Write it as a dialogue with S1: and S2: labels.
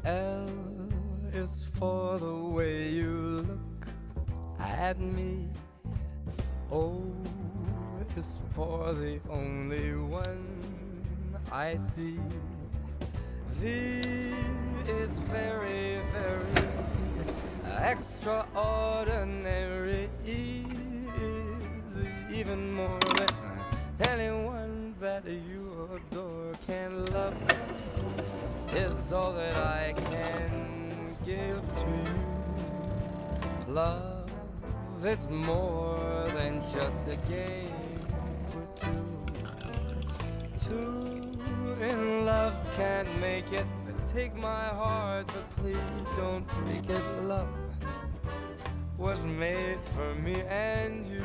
S1: L is for the way you look at me. O is for the only one I see. V is very, very extraordinary. E is even more than anyone that you adore can love. Is all that I can give to you. Love is more than just a game for two. Two in love can't make it. Take my heart, but please don't break it. Love was made for me and you.